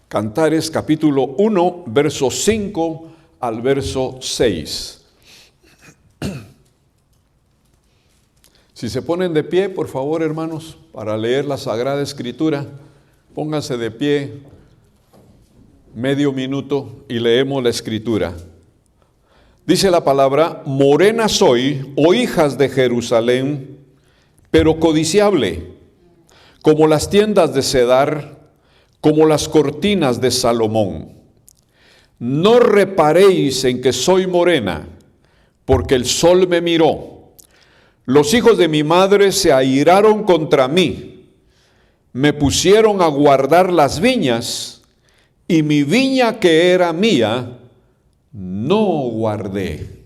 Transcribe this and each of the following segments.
Cantares capítulo 1, verso 5 al verso 6. Si se ponen de pie, por favor, hermanos, para leer la Sagrada Escritura, pónganse de pie medio minuto y leemos la Escritura. Dice la palabra: morena soy, oh hijas de Jerusalén, pero codiciable, como las tiendas de Cedar, como las cortinas de Salomón. No reparéis en que soy morena, porque el sol me miró. Los hijos de mi madre se airaron contra mí, me pusieron a guardar las viñas, y mi viña que era mía, no guardé.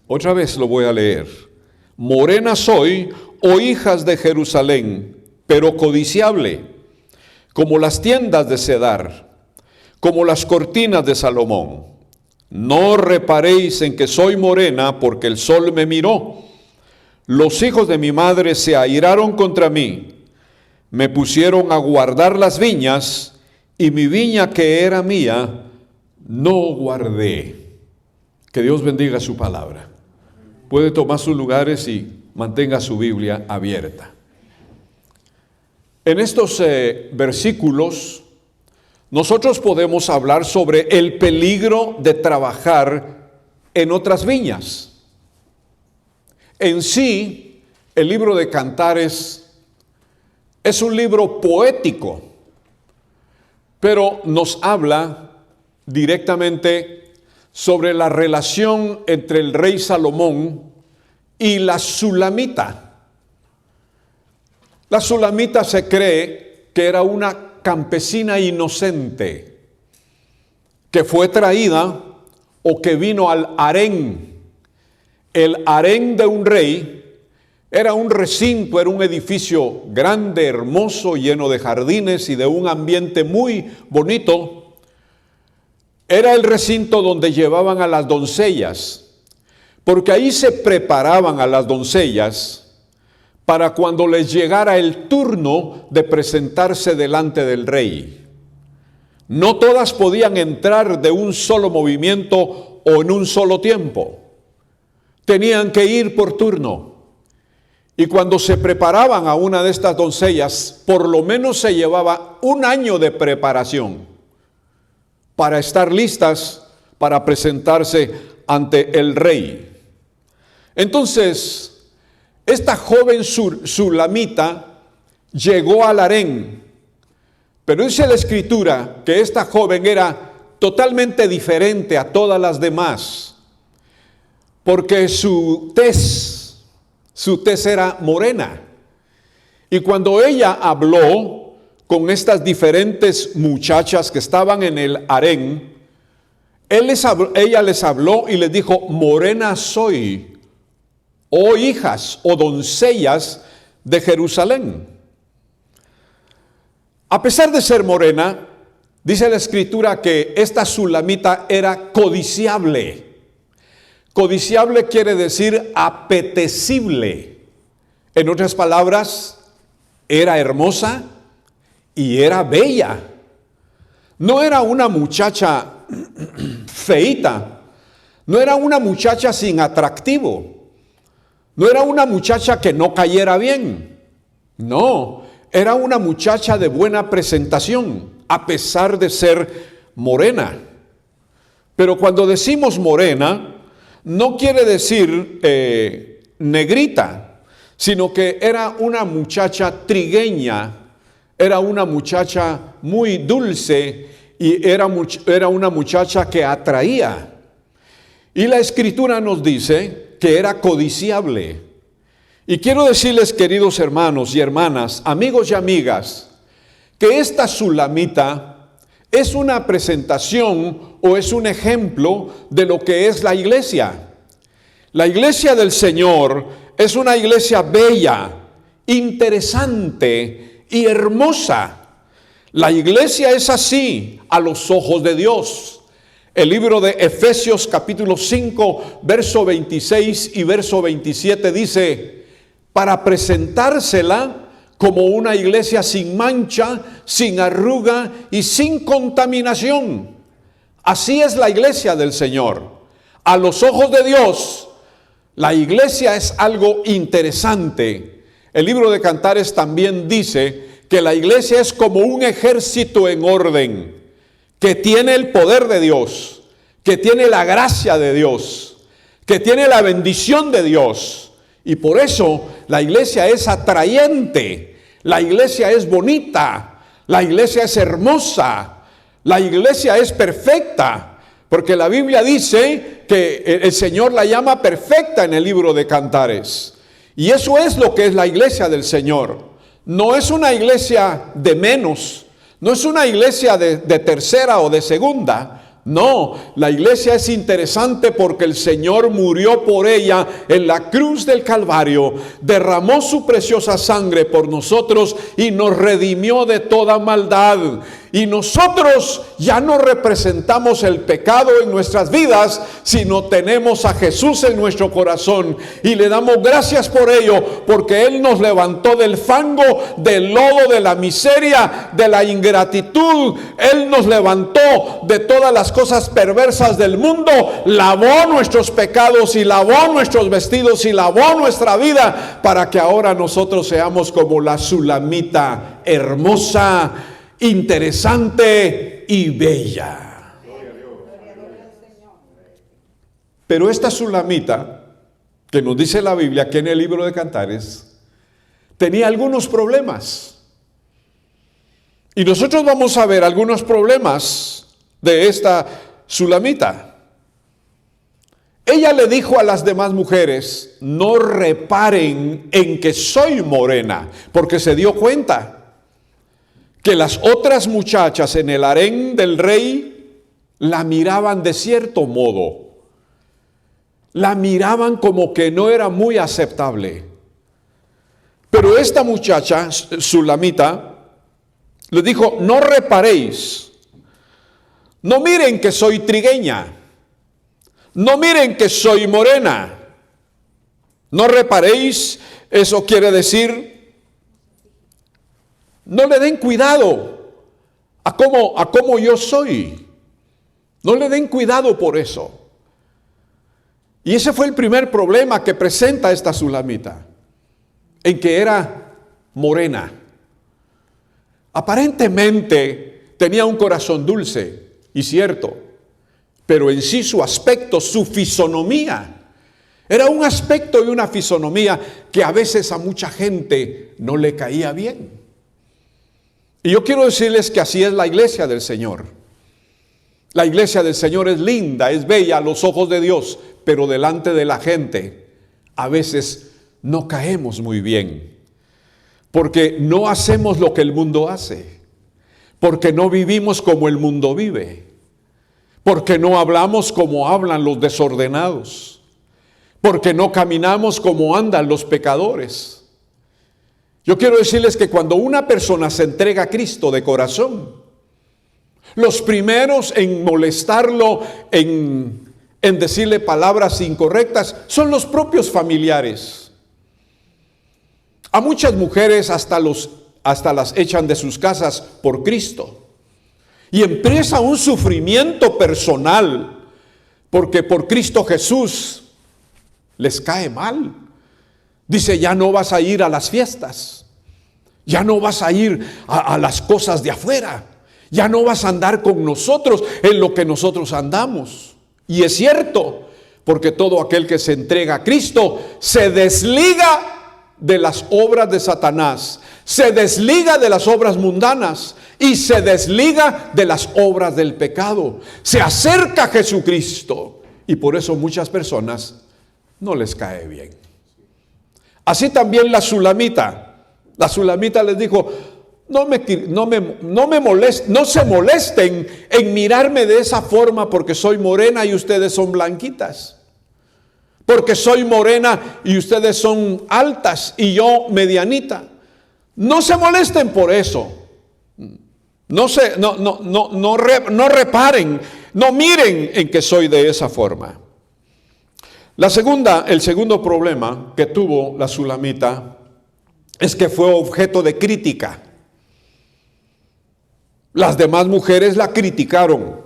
Otra vez lo voy a leer. Morena soy, oh hijas de Jerusalén, pero codiciable, como las tiendas de Cedar, como las cortinas de Salomón. No reparéis en que soy morena, porque el sol me miró. Los hijos de mi madre se airaron contra mí, me pusieron a guardar las viñas, y mi viña que era mía, no guardé. Que Dios bendiga su palabra. Puede tomar sus lugares y mantenga su Biblia abierta. En estos versículos, nosotros podemos hablar sobre el peligro de trabajar en otras viñas. En sí, el libro de Cantares es un libro poético, pero nos habla directamente sobre la relación entre el rey Salomón y la Sulamita. La Sulamita se cree que era una campesina inocente que fue traída o que vino al harén. El harén de un rey era un recinto, era un edificio grande, hermoso, lleno de jardines y de un ambiente muy bonito. Era el recinto donde llevaban a las doncellas, porque ahí se preparaban a las doncellas para cuando les llegara el turno de presentarse delante del rey. No todas podían entrar de un solo movimiento o en un solo tiempo. Tenían que ir por turno. Y cuando se preparaban a una de estas doncellas, por lo menos se llevaba un año de preparación para estar listas para presentarse ante el rey. Entonces, esta joven Sulamita llegó al harén, pero dice la Escritura que esta joven era totalmente diferente a todas las demás, porque su tez era morena. Y cuando ella habló con estas diferentes muchachas que estaban en el harén, ella les habló y les dijo: morena soy, oh hijas o doncellas de Jerusalén. A pesar de ser morena, dice la Escritura que esta Sulamita era codiciable. Codiciable quiere decir apetecible. En otras palabras, era hermosa y era bella. No era una muchacha feíta, no era una muchacha sin atractivo. No era una muchacha que no cayera bien. No, era una muchacha de buena presentación, a pesar de ser morena. Pero cuando decimos morena, no quiere decir negrita, sino que era una muchacha trigueña, era una muchacha muy dulce y era una muchacha que atraía. Y la Escritura nos dice que era codiciable. Y quiero decirles, queridos hermanos y hermanas, amigos y amigas, que esta Sulamita es una presentación o es un ejemplo de lo que es la iglesia. La iglesia del Señor es una iglesia bella, interesante y hermosa. La iglesia es así a los ojos de Dios. El libro de Efesios capítulo 5, verso 26 y verso 27 dice: para presentársela como una iglesia sin mancha, sin arruga y sin contaminación. Así es la iglesia del Señor. A los ojos de Dios, la iglesia es algo interesante. El libro de Cantares también dice que la iglesia es como un ejército en orden, que tiene el poder de Dios, que tiene la gracia de Dios, que tiene la bendición de Dios. Y por eso la iglesia es atrayente, la iglesia es bonita, la iglesia es hermosa, la iglesia es perfecta, porque la Biblia dice que el Señor la llama perfecta en el libro de Cantares. Y eso es lo que es la iglesia del Señor. No es una iglesia de menos, no es una iglesia de tercera o de segunda. No, la iglesia es interesante porque el Señor murió por ella en la cruz del Calvario, derramó su preciosa sangre por nosotros y nos redimió de toda maldad. Y nosotros ya no representamos el pecado en nuestras vidas, sino tenemos a Jesús en nuestro corazón. Y le damos gracias por ello, porque Él nos levantó del fango, del lodo, de la miseria, de la ingratitud. Él nos levantó de todas las cosas perversas del mundo, lavó nuestros pecados y lavó nuestros vestidos y lavó nuestra vida, para que ahora nosotros seamos como la Sulamita, hermosa, interesante y bella. Pero esta Sulamita, que nos dice la Biblia que en el libro de Cantares, tenía algunos problemas. Y nosotros vamos a ver algunos problemas de esta Sulamita. Ella le dijo a las demás mujeres: no reparen en que soy morena, porque se dio cuenta que las otras muchachas en el harén del rey la miraban de cierto modo. La miraban como que no era muy aceptable. Pero esta muchacha, Sulamita, le dijo: no reparéis, no miren que soy trigueña, no miren que soy morena, no reparéis. Eso quiere decir, no le den cuidado a cómo yo soy. No le den cuidado por eso. Y ese fue el primer problema que presenta esta Sulamita, en que era morena. Aparentemente tenía un corazón dulce, y cierto, pero en sí su aspecto, su fisonomía, era un aspecto y una fisonomía que a veces a mucha gente no le caía bien. Y yo quiero decirles que así es la iglesia del Señor. La iglesia del Señor es linda, es bella a los ojos de Dios, pero delante de la gente a veces no caemos muy bien, porque no hacemos lo que el mundo hace, porque no vivimos como el mundo vive, porque no hablamos como hablan los desordenados, porque no caminamos como andan los pecadores. Yo quiero decirles que cuando una persona se entrega a Cristo de corazón, los primeros en molestarlo, en decirle palabras incorrectas, son los propios familiares. A muchas mujeres hasta las echan de sus casas por Cristo. Y empieza un sufrimiento personal, porque por Cristo Jesús les cae mal. Dice: ya no vas a ir a las fiestas, ya no vas a ir a las cosas de afuera, ya no vas a andar con nosotros en lo que nosotros andamos. Y es cierto, porque todo aquel que se entrega a Cristo se desliga de las obras de Satanás, se desliga de las obras mundanas y se desliga de las obras del pecado. Se acerca a Jesucristo, y por eso muchas personas no les cae bien. Así también la Sulamita. La Sulamita les dijo: no se molesten en mirarme de esa forma, porque soy morena y ustedes son blanquitas. Porque soy morena y ustedes son altas y yo medianita. No se molesten por eso. No reparen, no miren en que soy de esa forma. El segundo problema que tuvo la Sulamita es que fue objeto de crítica. Las demás mujeres la criticaron.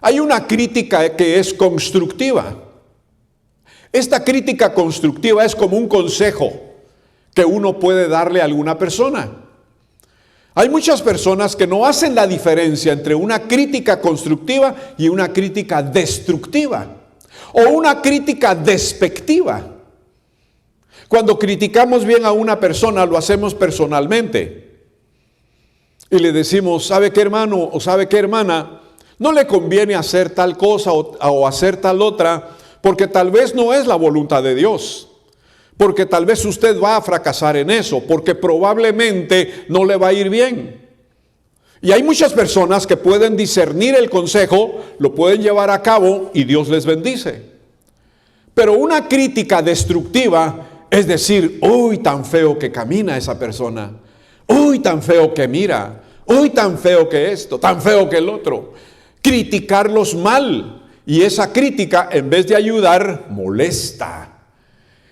Hay una crítica que es constructiva. Esta crítica constructiva es como un consejo que uno puede darle a alguna persona. Hay muchas personas que no hacen la diferencia entre una crítica constructiva y una crítica destructiva o una crítica despectiva. Cuando criticamos bien a una persona, lo hacemos personalmente y le decimos, ¿sabe qué, hermano o sabe qué, hermana? No le conviene hacer tal cosa o hacer tal otra, porque tal vez no es la voluntad de Dios. Porque tal vez usted va a fracasar en eso, porque probablemente no le va a ir bien. Y hay muchas personas que pueden discernir el consejo, lo pueden llevar a cabo y Dios les bendice. Pero una crítica destructiva es decir, uy, tan feo que camina esa persona, uy, tan feo que mira, uy, tan feo que esto, tan feo que el otro. Criticarlos mal, y esa crítica en vez de ayudar, molesta.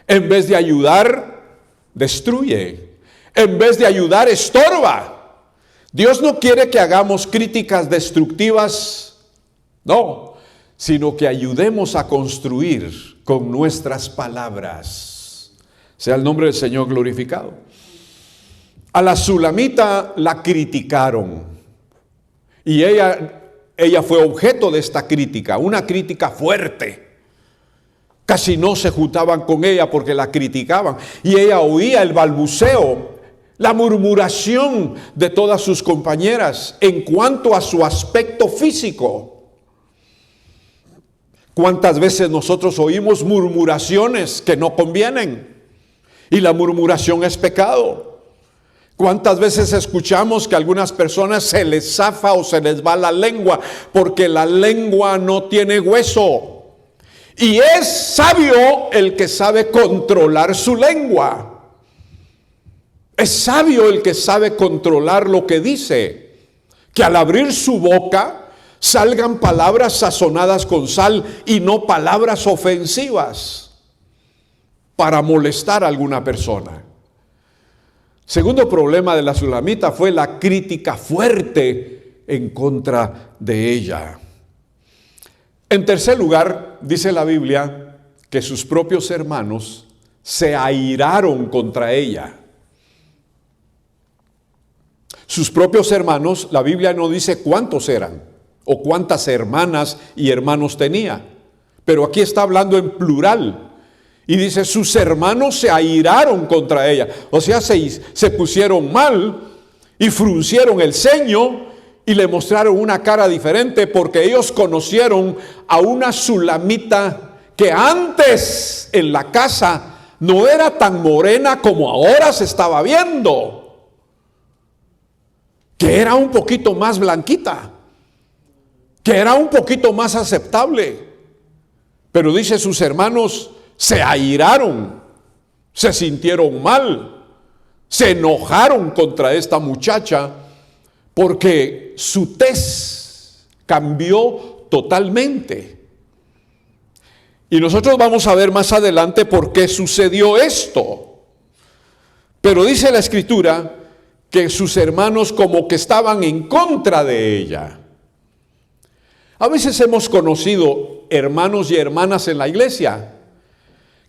En vez de ayudar, destruye. En vez de ayudar, estorba. Dios no quiere que hagamos críticas destructivas, no, sino que ayudemos a construir con nuestras palabras. Sea el nombre del Señor glorificado. A la sulamita la criticaron y ella fue objeto de esta crítica, una crítica fuerte. Casi no se juntaban con ella porque la criticaban. Y ella oía el balbuceo, la murmuración de todas sus compañeras en cuanto a su aspecto físico. ¿Cuántas veces nosotros oímos murmuraciones que no convienen? Y la murmuración es pecado. ¿Cuántas veces escuchamos que a algunas personas se les zafa o se les va la lengua porque la lengua no tiene hueso? Y es sabio el que sabe controlar su lengua. Es sabio el que sabe controlar lo que dice. Que al abrir su boca salgan palabras sazonadas con sal y no palabras ofensivas para molestar a alguna persona. Segundo problema de la sulamita fue la crítica fuerte en contra de ella. En tercer lugar, dice la Biblia que sus propios hermanos se airaron contra ella. Sus propios hermanos, la Biblia no dice cuántos eran o cuántas hermanas y hermanos tenía, pero aquí está hablando en plural y dice sus hermanos se airaron contra ella, o sea, se pusieron mal y fruncieron el ceño y le mostraron una cara diferente porque ellos conocieron a una sulamita que antes en la casa no era tan morena como ahora se estaba viendo, que era un poquito más blanquita, que era un poquito más aceptable. Pero dice sus hermanos se airaron, se sintieron mal, se enojaron contra esta muchacha porque su tez cambió totalmente. Y nosotros vamos a ver más adelante por qué sucedió esto. Pero dice la Escritura que sus hermanos como que estaban en contra de ella. A veces hemos conocido hermanos y hermanas en la iglesia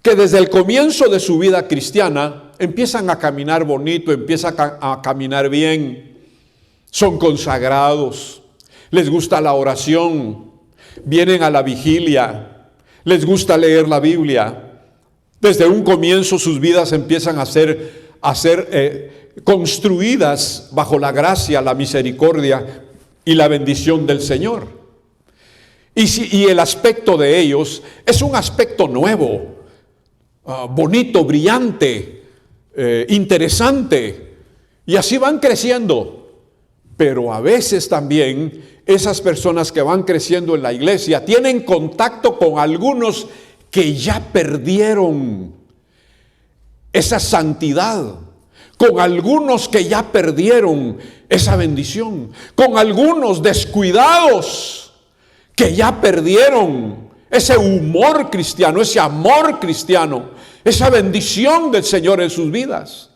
que desde el comienzo de su vida cristiana empiezan a caminar bonito, empiezan a caminar bien, son consagrados, les gusta la oración, vienen a la vigilia, les gusta leer la Biblia. Desde un comienzo sus vidas empiezan a ser construidas bajo la gracia, la misericordia y la bendición del Señor. Y el aspecto de ellos es un aspecto nuevo, bonito, brillante, interesante, y así van creciendo. Pero a veces también esas personas que van creciendo en la iglesia tienen contacto con algunos que ya perdieron esa santidad, con algunos que ya perdieron esa bendición, con algunos descuidados que ya perdieron ese humor cristiano, ese amor cristiano, esa bendición del Señor en sus vidas.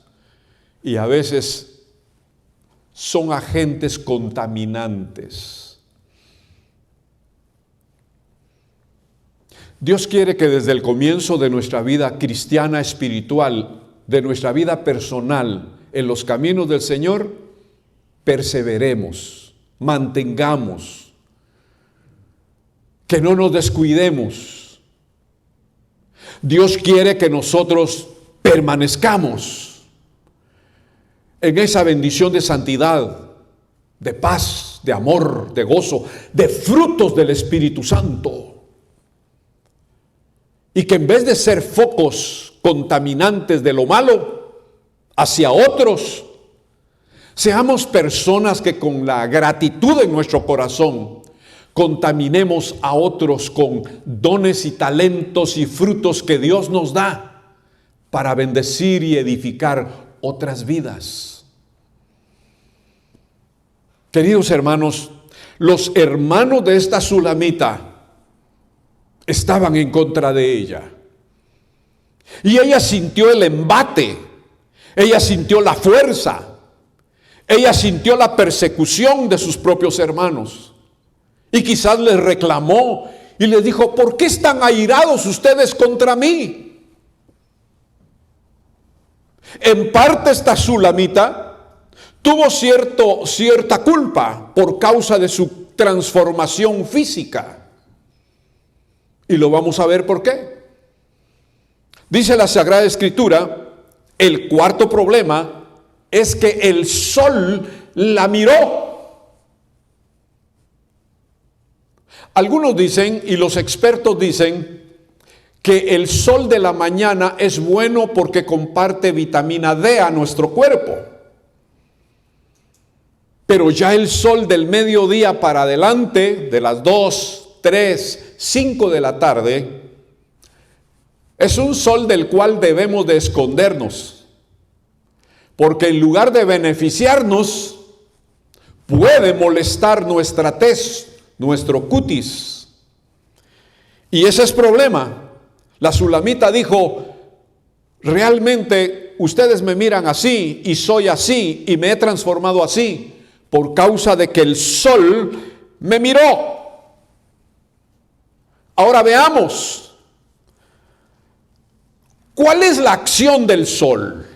Y a veces son agentes contaminantes. Dios quiere que desde el comienzo de nuestra vida cristiana espiritual, de nuestra vida personal, en los caminos del Señor, perseveremos, mantengamos, que no nos descuidemos. Dios quiere que nosotros permanezcamos en esa bendición de santidad, de paz, de amor, de gozo, de frutos del Espíritu Santo. Y que en vez de ser focos contaminantes de lo malo hacia otros, seamos personas que con la gratitud en nuestro corazón contaminemos a otros con dones y talentos y frutos que Dios nos da para bendecir y edificar otras vidas. Queridos hermanos, los hermanos de esta sulamita estaban en contra de ella. Y ella sintió el embate, ella sintió la fuerza, ella sintió la persecución de sus propios hermanos. Y quizás les reclamó y les dijo: ¿por qué están airados ustedes contra mí? En parte esta sulamita tuvo cierta culpa por causa de su transformación física. Y lo vamos a ver por qué. Dice la Sagrada Escritura, el cuarto problema es que el sol la miró. Algunos dicen, y los expertos dicen, que el sol de la mañana es bueno porque comparte vitamina D a nuestro cuerpo. Pero ya el sol del mediodía para adelante, de las 2, 3, 5 de la tarde, es un sol del cual debemos de escondernos, porque en lugar de beneficiarnos, puede molestar nuestra tez, nuestro cutis. Y ese es problema. La sulamita dijo: realmente ustedes me miran así y soy así y me he transformado así por causa de que el sol me miró. Ahora veamos, ¿cuál es la acción del sol?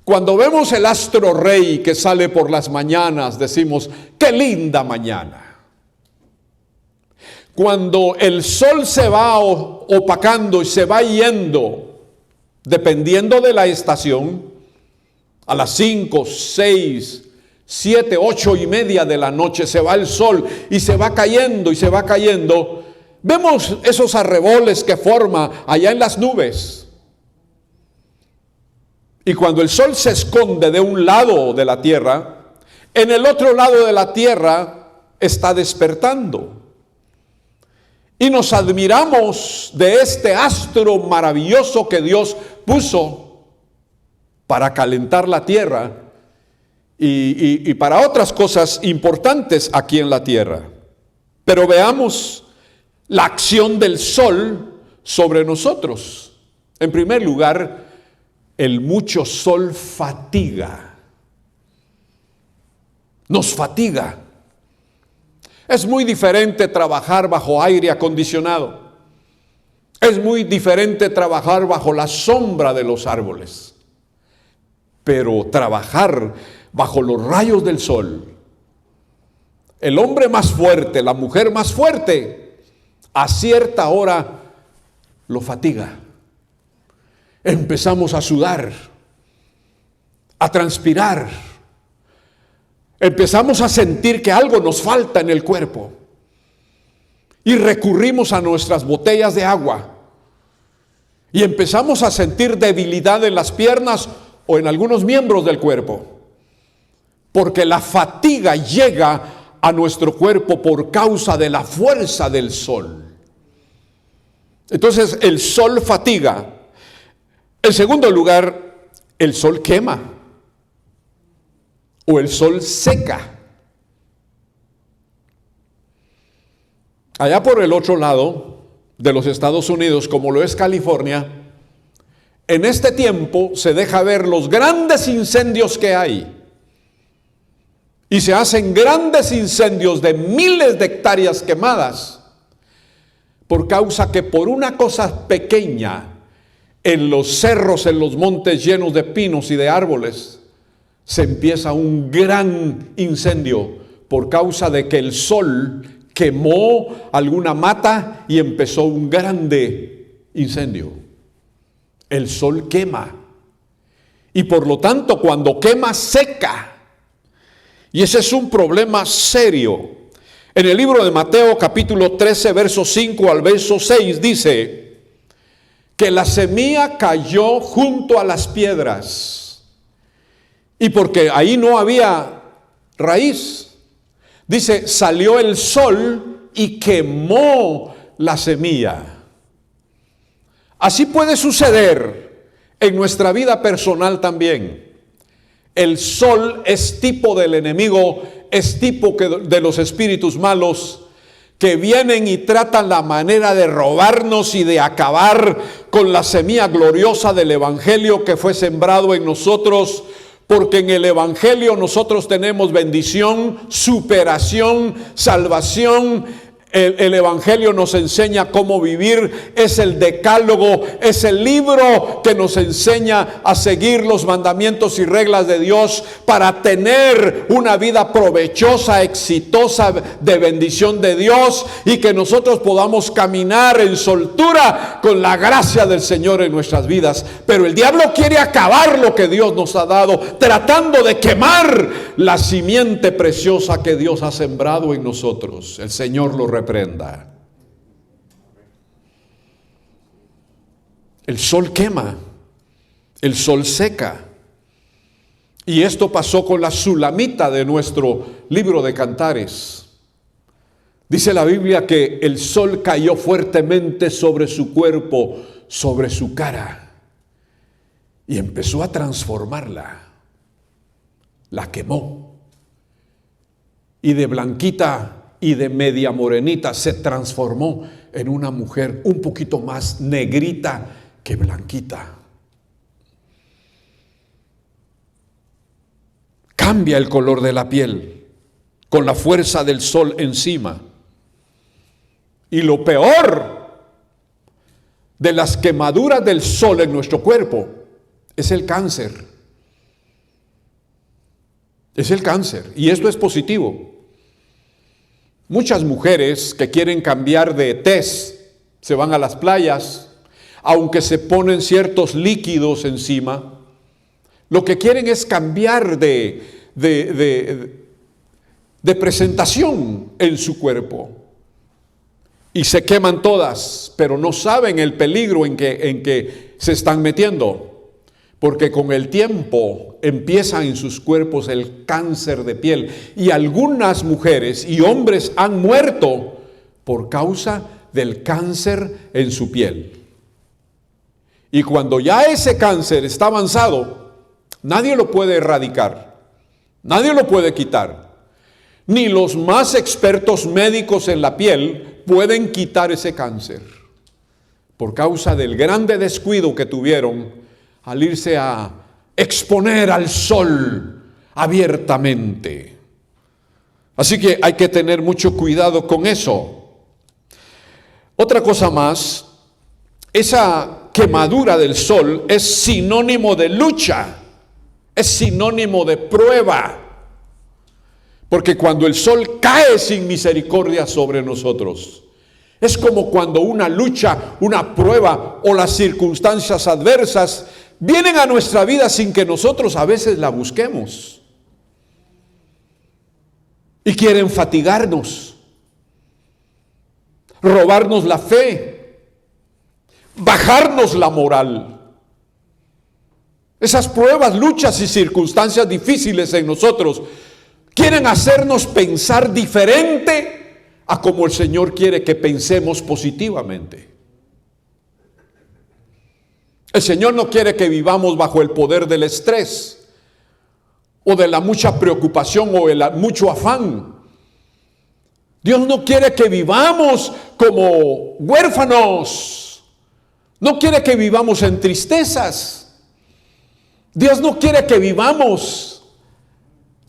Cuando vemos el astro rey que sale por las mañanas, decimos: ¡qué linda mañana! Cuando el sol se va opacando y se va yendo, dependiendo de la estación, a las 5, 6, 7, 8 y media de la noche se va el sol y se va cayendo y se va cayendo. Vemos esos arreboles que forma allá en las nubes. Y cuando el sol se esconde de un lado de la tierra, en el otro lado de la tierra está despertando. Y nos admiramos de este astro maravilloso que Dios puso para calentar la tierra y para otras cosas importantes aquí en la tierra. Pero veamos la acción del sol sobre nosotros. En primer lugar, el mucho sol fatiga. Nos fatiga. Es muy diferente trabajar bajo aire acondicionado. Es muy diferente trabajar bajo la sombra de los árboles. Pero trabajar bajo los rayos del sol, el hombre más fuerte, la mujer más fuerte, a cierta hora lo fatiga. Empezamos a sudar, a transpirar. Empezamos a sentir que algo nos falta en el cuerpo. Y recurrimos a nuestras botellas de agua. Y empezamos a sentir debilidad en las piernas o en algunos miembros del cuerpo. Porque la fatiga llega a nuestro cuerpo por causa de la fuerza del sol. Entonces el sol fatiga. En segundo lugar, el sol quema o el sol seca. Allá por el otro lado, de los Estados Unidos, como lo es California, en este tiempo se deja ver los grandes incendios que hay. Y se hacen grandes incendios de miles de hectáreas quemadas por causa que por una cosa pequeña en los cerros, en los montes llenos de pinos y de árboles, se empieza un gran incendio por causa de que el sol quemó alguna mata y empezó un grande incendio. El sol quema y por lo tanto cuando quema seca. Y ese es un problema serio. En el libro de Mateo capítulo 13, verso 5 al verso 6 dice que la semilla cayó junto a las piedras. Y porque ahí no había raíz, dice, salió el sol y quemó la semilla. Así puede suceder en nuestra vida personal también. El sol es tipo del enemigo, es tipo de los espíritus malos que vienen y tratan la manera de robarnos y de acabar con la semilla gloriosa del evangelio que fue sembrado en nosotros, porque en el evangelio nosotros tenemos bendición, superación, salvación. El evangelio nos enseña cómo vivir, es el decálogo, es el libro que nos enseña a seguir los mandamientos y reglas de Dios para tener una vida provechosa, exitosa, de bendición de Dios, y que nosotros podamos caminar en soltura con la gracia del Señor en nuestras vidas. Pero el diablo quiere acabar lo que Dios nos ha dado, tratando de quemar la simiente preciosa que Dios ha sembrado en nosotros. El Señor lo reprenda. El sol quema, el sol seca. Y esto pasó con la Sulamita de nuestro libro de Cantares. Dice la Biblia que el sol cayó fuertemente sobre su cuerpo, sobre su cara, y empezó a transformarla. La quemó. Y de blanquita y de media morenita se transformó en una mujer un poquito más negrita que blanquita. Cambia el color de la piel con la fuerza del sol encima. Y lo peor de las quemaduras del sol en nuestro cuerpo es el cáncer. Es el cáncer, y esto es positivo. Muchas mujeres que quieren cambiar de tez se van a las playas, aunque se ponen ciertos líquidos encima. Lo que quieren es cambiar de presentación en su cuerpo. Y se queman todas, pero no saben el peligro en que se están metiendo. Porque con el tiempo empieza en sus cuerpos el cáncer de piel. Y algunas mujeres y hombres han muerto por causa del cáncer en su piel. Y cuando ya ese cáncer está avanzado, nadie lo puede erradicar, nadie lo puede quitar. Ni los más expertos médicos en la piel pueden quitar ese cáncer. Por causa del grande descuido que tuvieron al irse a exponer al sol abiertamente. Así que hay que tener mucho cuidado con eso. Otra cosa más, esa quemadura del sol es sinónimo de lucha, es sinónimo de prueba. Porque cuando el sol cae sin misericordia sobre nosotros, es como cuando una lucha, una prueba o las circunstancias adversas vienen a nuestra vida sin que nosotros a veces la busquemos. Y quieren fatigarnos, robarnos la fe, bajarnos la moral. Esas pruebas, luchas y circunstancias difíciles en nosotros quieren hacernos pensar diferente a como el Señor quiere que pensemos positivamente. El Señor no quiere que vivamos bajo el poder del estrés o de la mucha preocupación o el mucho afán. Dios no quiere que vivamos como huérfanos. No quiere que vivamos en tristezas. Dios no quiere que vivamos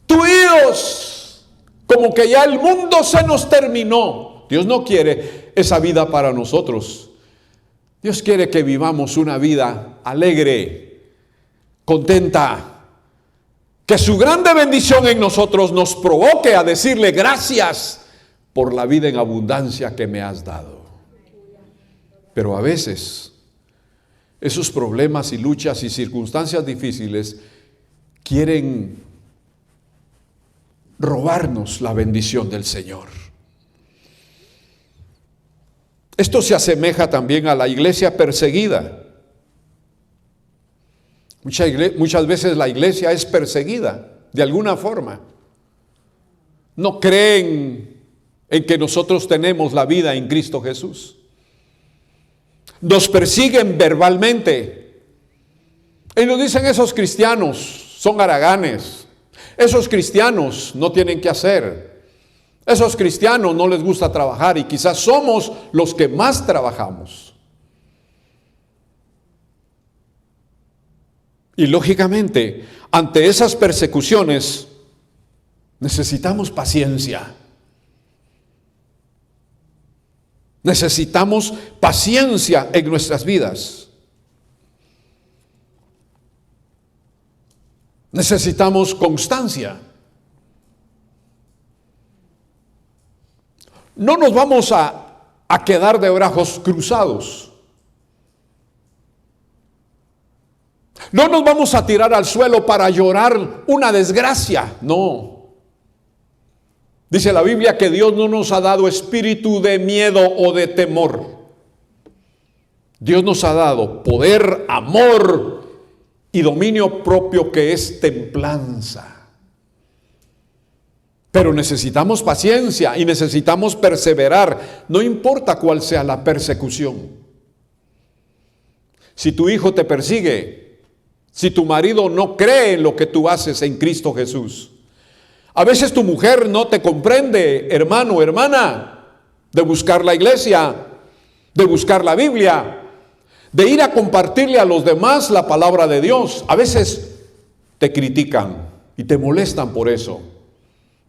tuidos, como que ya el mundo se nos terminó. Dios no quiere esa vida para nosotros. Dios quiere que vivamos una vida alegre, contenta, que su grande bendición en nosotros nos provoque a decirle gracias por la vida en abundancia que me has dado. Pero a veces esos problemas y luchas y circunstancias difíciles quieren robarnos la bendición del Señor. Esto se asemeja también a la iglesia perseguida. Muchas veces la iglesia es perseguida de alguna forma. No creen en que nosotros tenemos la vida en Cristo Jesús. Nos persiguen verbalmente. Y nos dicen: esos cristianos son haraganes. Esos cristianos no tienen que hacer. Esos cristianos no les gusta trabajar, y quizás somos los que más trabajamos. Y lógicamente, ante esas persecuciones, necesitamos paciencia. Necesitamos paciencia en nuestras vidas. Necesitamos constancia. No nos vamos a quedar de brazos cruzados. No nos vamos a tirar al suelo para llorar una desgracia. No. Dice la Biblia que Dios no nos ha dado espíritu de miedo o de temor. Dios nos ha dado poder, amor y dominio propio, que es templanza. Pero necesitamos paciencia y necesitamos perseverar, no importa cuál sea la persecución. Si tu hijo te persigue, si tu marido no cree en lo que tú haces en Cristo Jesús, a veces tu mujer no te comprende, hermano, hermana, de buscar la iglesia, de buscar la Biblia, de ir a compartirle a los demás la palabra de Dios. A veces te critican y te molestan por eso.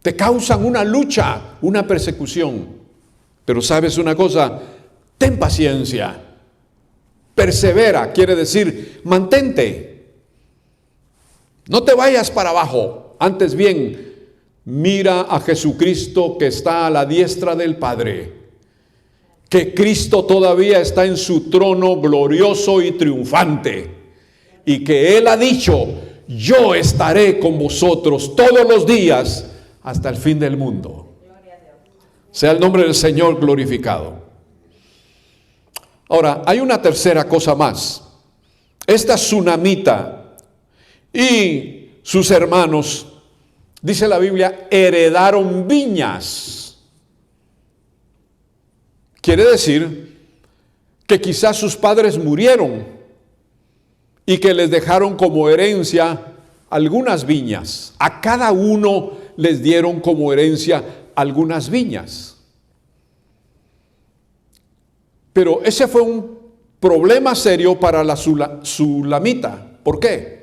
Te causan una lucha, una persecución. Pero ¿sabes una cosa? Ten paciencia. Persevera, quiere decir, mantente. No te vayas para abajo. Antes bien, mira a Jesucristo que está a la diestra del Padre. Que Cristo todavía está en su trono glorioso y triunfante. Y que Él ha dicho: yo estaré con vosotros todos los días hasta el fin del mundo. Sea el nombre del Señor glorificado. Ahora, hay una tercera cosa más. Esta tsunamita y sus hermanos, dice la Biblia, heredaron viñas. Quiere decir que quizás sus padres murieron y que les dejaron como herencia algunas viñas. A cada uno les dieron como herencia algunas viñas. Pero ese fue un problema serio para la sulamita. ¿Por qué?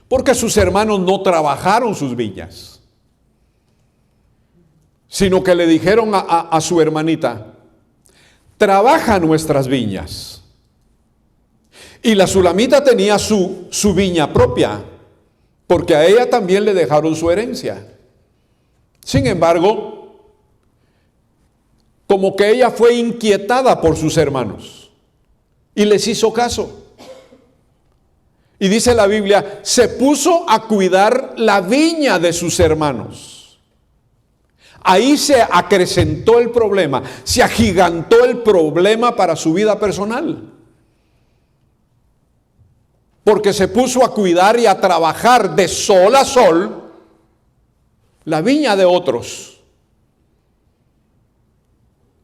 Porque sus hermanos no trabajaron sus viñas, sino que le dijeron a su hermanita: trabaja nuestras viñas. Y la sulamita tenía su viña propia, porque a ella también le dejaron su herencia. Sin embargo, como que ella fue inquietada por sus hermanos y les hizo caso. Y dice la Biblia, se puso a cuidar la viña de sus hermanos. Ahí se acrecentó el problema, se agigantó el problema para su vida personal. Porque se puso a cuidar y a trabajar de sol a sol la viña de otros.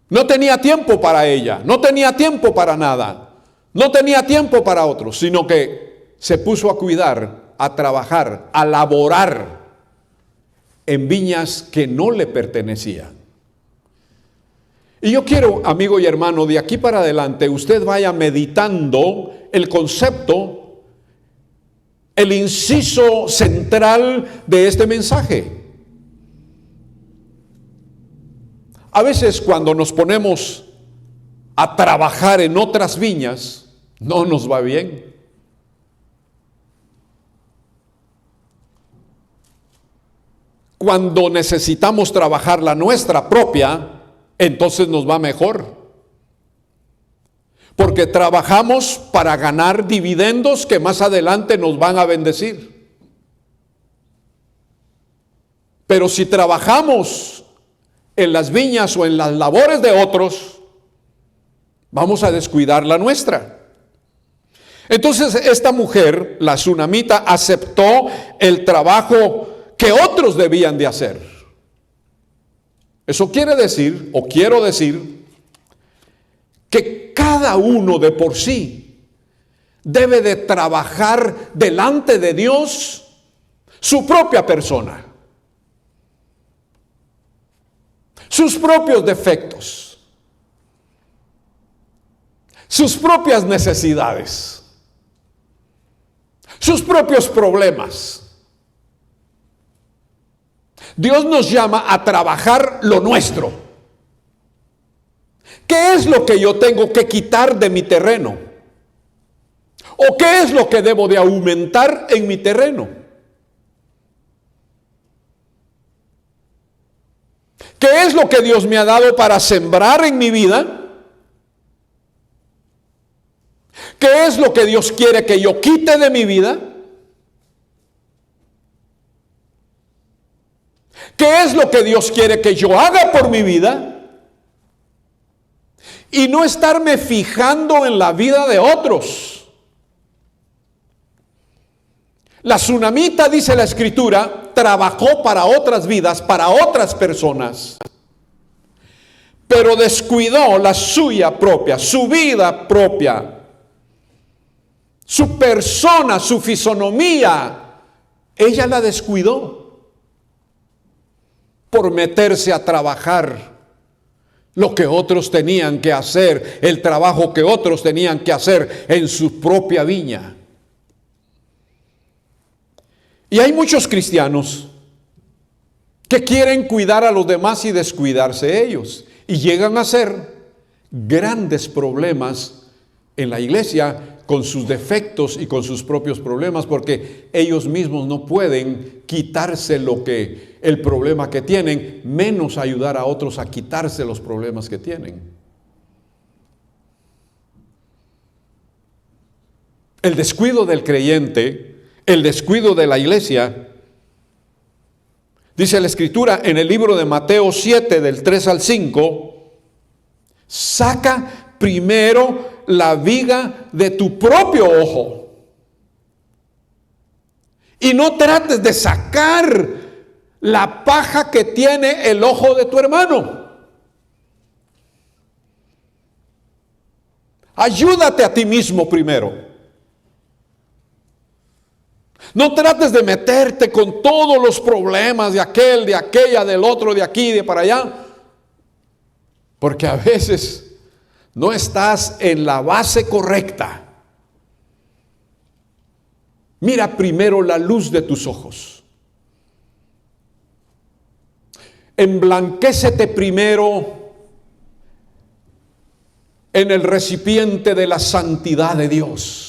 No tenía tiempo para ella, no tenía tiempo para nada, no tenía tiempo para otros, sino que se puso a cuidar, a trabajar, a laborar en viñas que no le pertenecían. Y yo quiero, amigo y hermano, de aquí para adelante, usted vaya meditando el concepto, el inciso central de este mensaje. A veces cuando nos ponemos a trabajar en otras viñas, no nos va bien. Cuando necesitamos trabajar la nuestra propia, entonces nos va mejor. Porque trabajamos para ganar dividendos que más adelante nos van a bendecir. Pero si trabajamos en las viñas o en las labores de otros, vamos a descuidar la nuestra. Entonces esta mujer, la sunamita, aceptó el trabajo que otros debían de hacer. Eso quiere decir, o quiero decir, que cada uno de por sí debe de trabajar delante de Dios su propia persona, sus propios defectos, sus propias necesidades, sus propios problemas. Dios nos llama a trabajar lo nuestro. ¿Qué es lo que yo tengo que quitar de mi terreno? ¿O qué es lo que debo de aumentar en mi terreno? ¿Qué es lo que Dios me ha dado para sembrar en mi vida? ¿Qué es lo que Dios quiere que yo quite de mi vida? ¿Qué es lo que Dios quiere que yo haga por mi vida? Y no estarme fijando en la vida de otros. La sunamita, dice la Escritura, trabajó para otras vidas, para otras personas, pero descuidó la suya propia, su vida propia, su persona, su fisonomía. Ella la descuidó por meterse a trabajar lo que otros tenían que hacer, el trabajo que otros tenían que hacer en su propia viña. Y hay muchos cristianos que quieren cuidar a los demás y descuidarse ellos, y llegan a ser grandes problemas en la iglesia con sus defectos y con sus propios problemas, porque ellos mismos no pueden quitarse el problema que tienen, menos ayudar a otros a quitarse los problemas que tienen. El descuido del creyente, el descuido de la iglesia, dice la Escritura en el libro de Mateo 7, del 3 al 5, saca primero la viga de tu propio ojo y no trates de sacar la paja que tiene el ojo de tu hermano. Ayúdate a ti mismo primero. No trates de meterte con todos los problemas de aquel, de aquella, del otro, de aquí, de para allá, porque a veces no estás en la base correcta. Mira primero la luz de tus ojos. Emblanquécete primero en el recipiente de la santidad de Dios.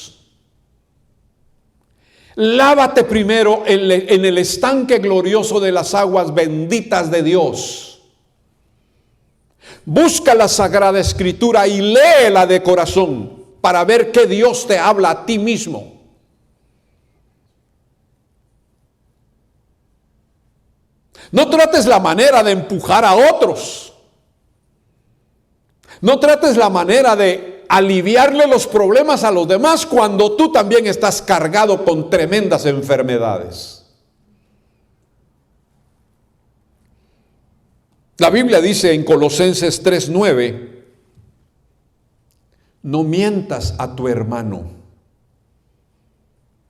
Lávate primero en el estanque glorioso de las aguas benditas de Dios. Busca la Sagrada Escritura y léela de corazón para ver qué Dios te habla a ti mismo. No trates la manera de empujar a otros. No trates la manera de aliviarle los problemas a los demás cuando tú también estás cargado con tremendas enfermedades. La Biblia dice en Colosenses 3:9, no mientas a tu hermano.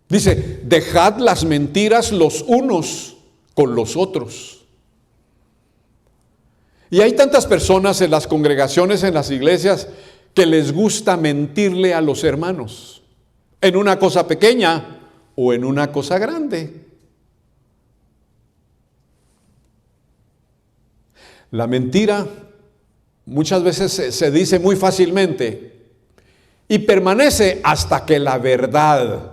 Dice, dejad las mentiras los unos con los otros Y hay tantas personas en las congregaciones, en las iglesias, que les gusta mentirle a los hermanos, en una cosa pequeña o en una cosa grande. La mentira muchas veces se dice muy fácilmente y permanece hasta que la verdad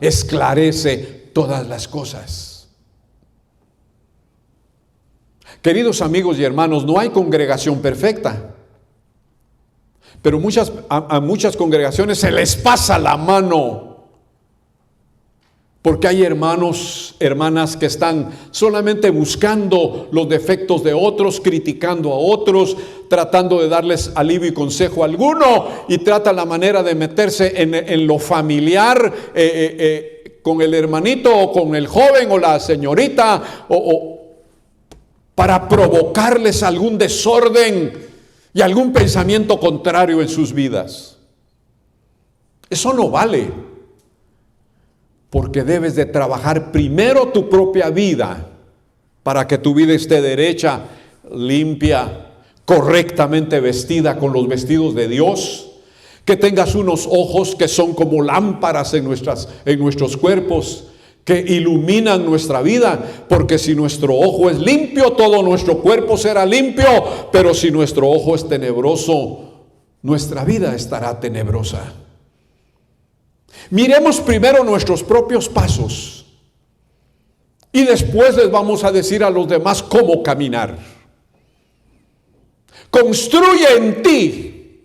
esclarece todas las cosas. Queridos amigos y hermanos, no hay congregación perfecta. Pero a muchas congregaciones se les pasa la mano. Porque hay hermanos, hermanas que están solamente buscando los defectos de otros, criticando a otros, tratando de darles alivio y consejo a alguno, y tratan la manera de meterse en lo familiar con el hermanito o con el joven o la señorita, o para provocarles algún desorden y algún pensamiento contrario en sus vidas. Eso no vale. Porque debes de trabajar primero tu propia vida para que tu vida esté derecha, limpia, correctamente vestida con los vestidos de Dios. Que tengas unos ojos que son como lámparas en nuestros cuerpos, que iluminan nuestra vida. Porque si nuestro ojo es limpio, todo nuestro cuerpo será limpio. Pero si nuestro ojo es tenebroso, nuestra vida estará tenebrosa. Miremos primero nuestros propios pasos y después les vamos a decir a los demás cómo caminar. Construye en ti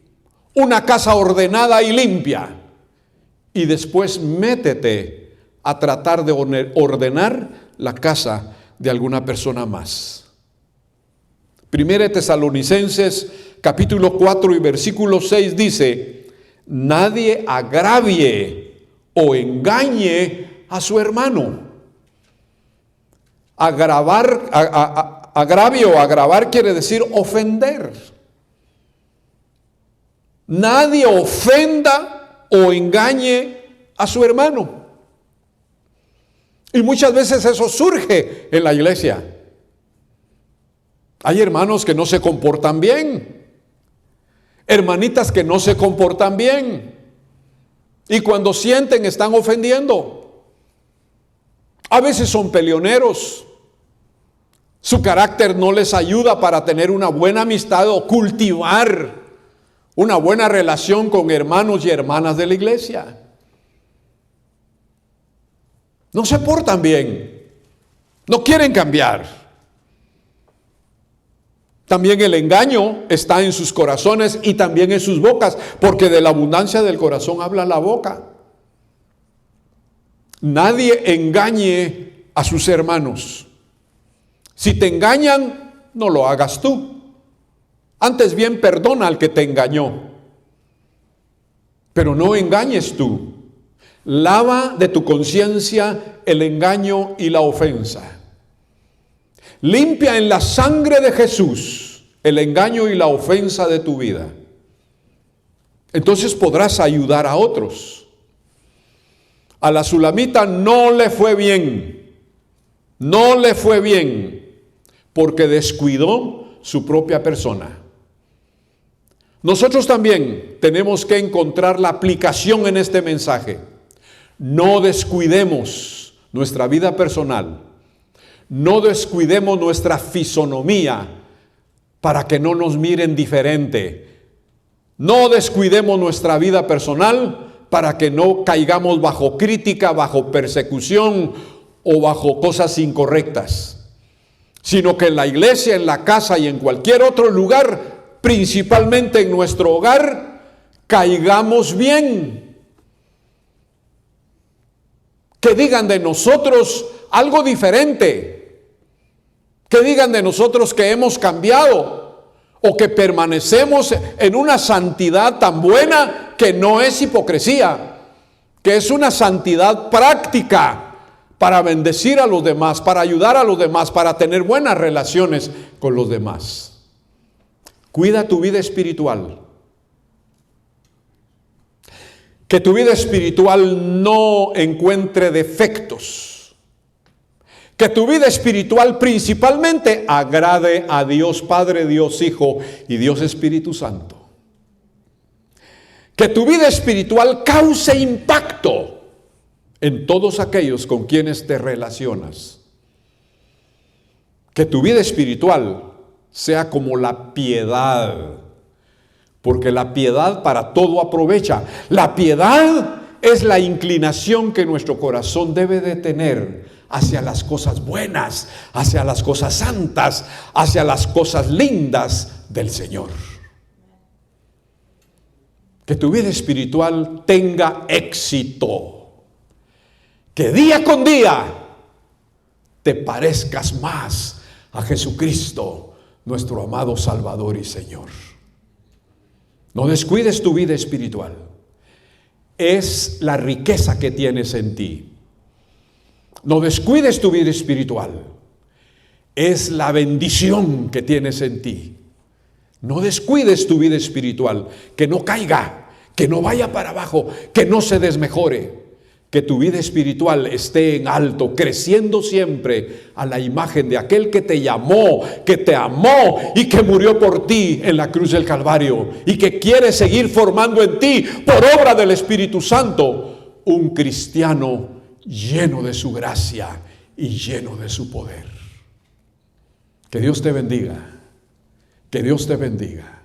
una casa ordenada y limpia y después métete a tratar de ordenar la casa de alguna persona más. 1 Tesalonicenses capítulo 4 y versículo 6 dice: nadie agravie o engañe a su hermano. Agravio o agravar quiere decir ofender. Nadie ofenda o engañe a su hermano. Y muchas veces eso surge en la iglesia. Hay hermanos que no se comportan bien, hermanitas que no se comportan bien, y cuando sienten están ofendiendo. A veces son peleoneros. Su carácter no les ayuda para tener una buena amistad o cultivar una buena relación con hermanos y hermanas de la iglesia. No se portan bien, no quieren cambiar. También el engaño está en sus corazones y también en sus bocas, porque de la abundancia del corazón habla la boca. Nadie engañe a sus hermanos. Si te engañan, no lo hagas tú. Antes bien, perdona al que te engañó. Pero no engañes tú. Lava de tu conciencia el engaño y la ofensa. Limpia en la sangre de Jesús el engaño y la ofensa de tu vida. Entonces podrás ayudar a otros. A la sulamita no le fue bien. No le fue bien porque descuidó su propia persona. Nosotros también tenemos que encontrar la aplicación en este mensaje. No descuidemos nuestra vida personal. No descuidemos nuestra fisonomía para que no nos miren diferente. No descuidemos nuestra vida personal para que no caigamos bajo crítica, bajo persecución o bajo cosas incorrectas. Sino que en la iglesia, en la casa y en cualquier otro lugar, principalmente en nuestro hogar, caigamos bien. Que digan de nosotros algo diferente. Que digan de nosotros que hemos cambiado o que permanecemos en una santidad tan buena que no es hipocresía, que es una santidad práctica para bendecir a los demás, para ayudar a los demás, para tener buenas relaciones con los demás. Cuida tu vida espiritual. Que tu vida espiritual no encuentre defectos. Que tu vida espiritual principalmente agrade a Dios Padre, Dios Hijo y Dios Espíritu Santo. Que tu vida espiritual cause impacto en todos aquellos con quienes te relacionas. Que tu vida espiritual sea como la piedad, porque la piedad para todo aprovecha. La piedad es la inclinación que nuestro corazón debe de tener hacia las cosas buenas, hacia las cosas santas, hacia las cosas lindas del Señor. Que tu vida espiritual tenga éxito. Que día con día te parezcas más a Jesucristo, nuestro amado Salvador y Señor. No descuides tu vida espiritual. Es la riqueza que tienes en ti. No descuides tu vida espiritual. Es la bendición que tienes en ti. No descuides tu vida espiritual, que no caiga, que no vaya para abajo, que no se desmejore. Que tu vida espiritual esté en alto, creciendo siempre a la imagen de aquel que te llamó, que te amó y que murió por ti en la cruz del Calvario y que quiere seguir formando en ti, por obra del Espíritu Santo, un cristiano lleno de su gracia y lleno de su poder. Que Dios te bendiga. Que Dios te bendiga.